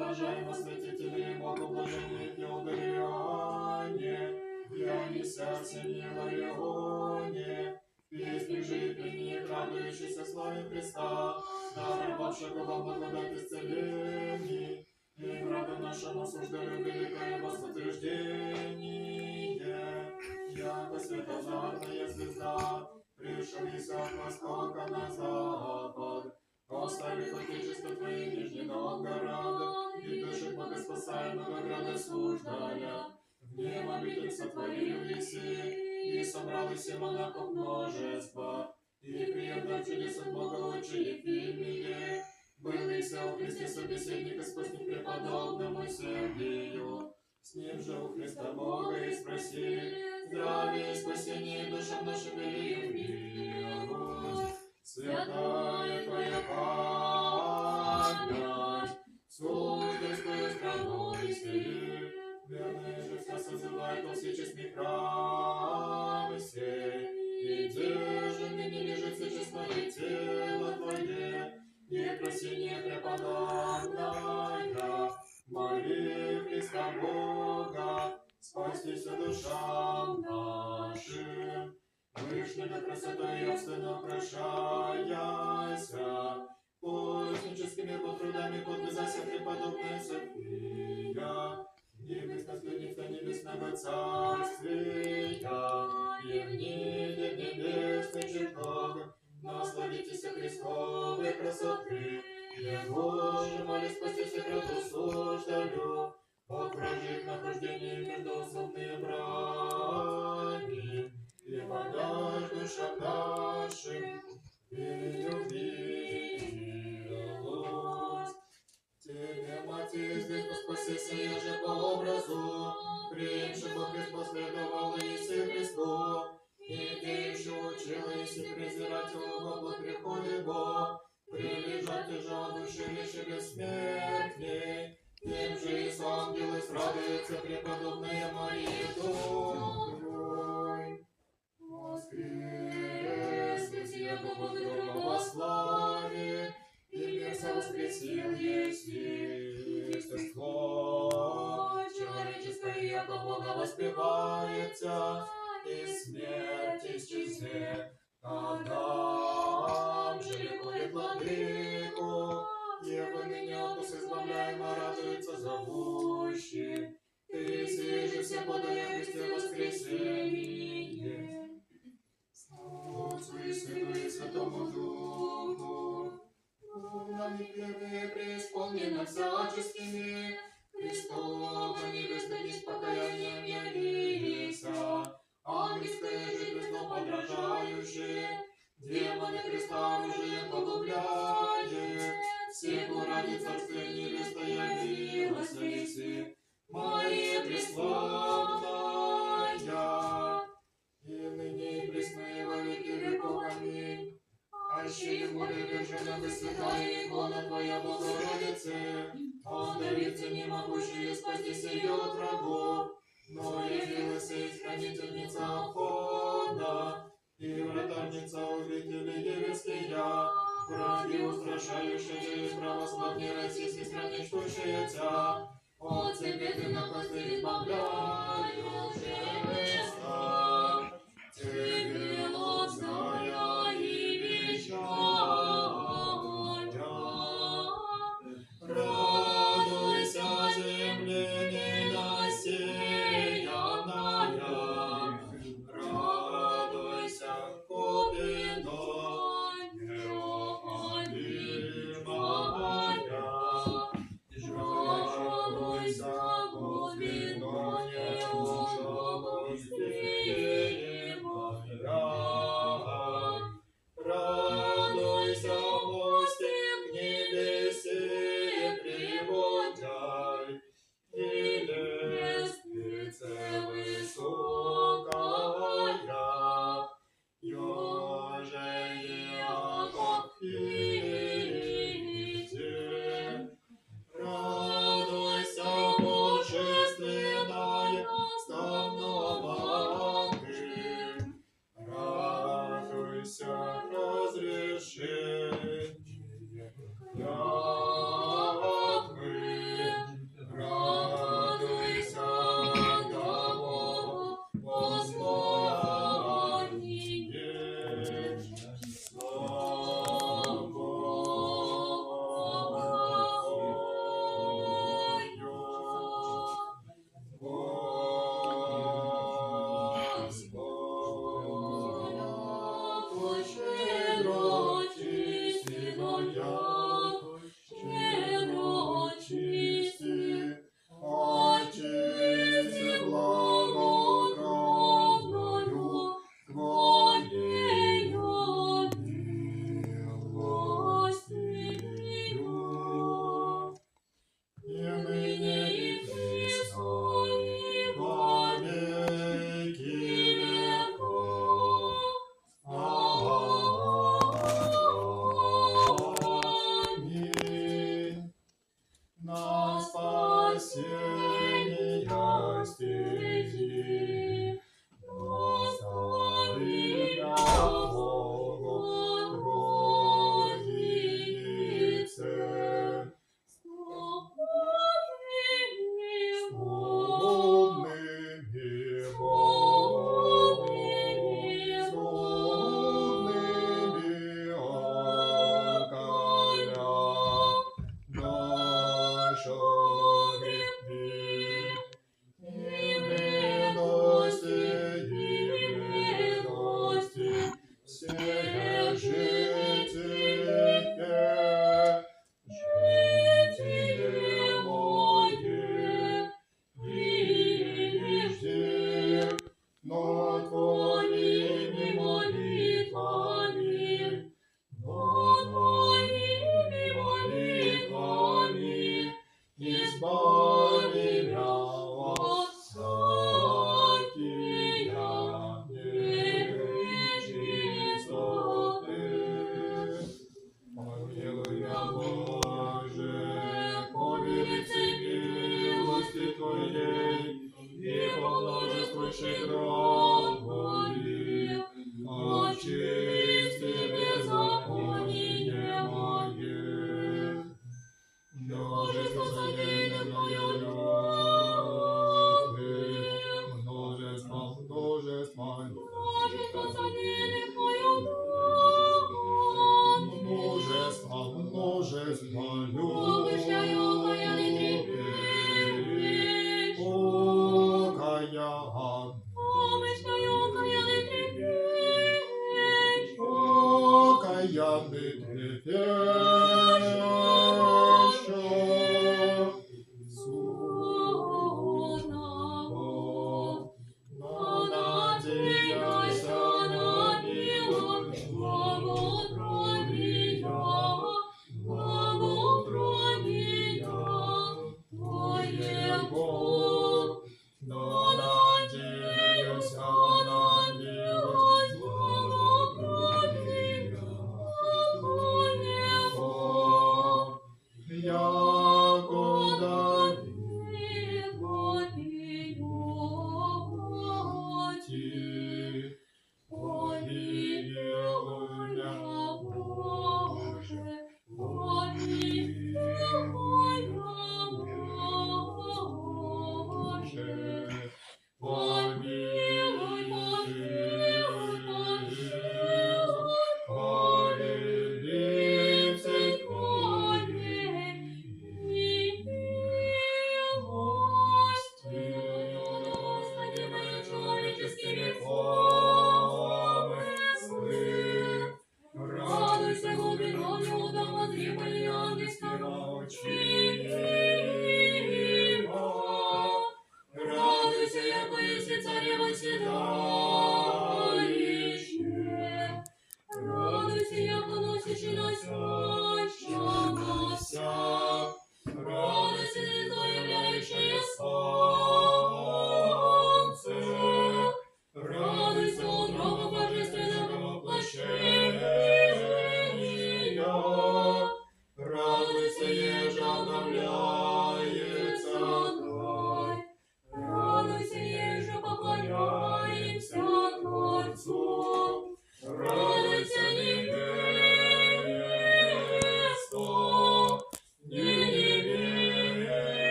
блажаемо святители, Богу блаженные Феодориане, Яне сердце Ларионе, песни же пени, радующийся славе Христа, даровавшего вам благодать исцелений, и врагу нашему суждали великое восутверждение, яко светозарная звезда, пришелися от востока на запад, оставив отечество Твои Нижнего города, и души богоспасаемого града суждаля, в нем обитель сотворил еси, и собрал иси монахов множество, и приемлем чудес от Бога лучше Ефимии, был иси у Христе собеседник и спутник преподобному Сергию, с ним же у Христа Бога и спроси, здравие и спасение душам нашим великим милость. Святая Твоя память, служительскую страну весели, верные же все созывают во все честный храм сей, и где же ныне лежит все честное тело Твое, и просение преподобная, моли Христа Бога, спастися душам нашим. Вышнего красотой явственно украшаяся, постническими потрудами подвязася преподобная София, и без наследница небесного царствия, и в небе небесный чертог, насладитесь Христовой красоты, Его же моли спастися граду суждалю, от вражьих нахождений междоусобные брани, и подай душам нашим милость. Тебе, Мати, здесь поспасися, я же по образу, принявшего Христ последовал Иисусу Христу, и где еще учила Иисус презирать его во приходе Бог, прилежать же от души лишь бессмертней, тем же и с ангелы срадуются преподобные Марии доброй. Воскрес, яко Бога во славе, и мир воскресил еси, естество человеческое, яко Бога воспевается, и смерть исчезнет. Адам же ликует владыку, его ныне отпуск избавляемо радуется зовущий, ты сей же всем подай Христе воскресение. Слава Отцу и Сыну и Святому Духу, нами первые преисполнены всяческими, Христова невестами с покаянием явися, ангельское же Христу подражающее, демоны Христа оружием погубляет, всего ради царствия невеста явилась еси, Мария преславная, и ныне и присно и во веки веков. Аминь. Аще и более держана высвятая икона Твоя, Богородице, отдавиться не могущие спастись ее от врагов, но явилась и хранительница входа, и вратарница обители девицкия, враги устрашающие и православные российские страны, штущие Тя, от Тебе Ты напасти избавляю Христа, Тебе лобзая и вещая. Радуйся, земле ненасеянная, радуйся, купина неопалимая, жалуйся, купина неопалимая, радуйся, мостик к небесе приводяй, и лестница высокая, ёже Яков иди. Радуйся, божественная, ставного ты, радуйся, разрешение, як мы на спасение стези. Достави меня, Богородице, с умными все житие мое, прежде, но Твоими молитвами избавь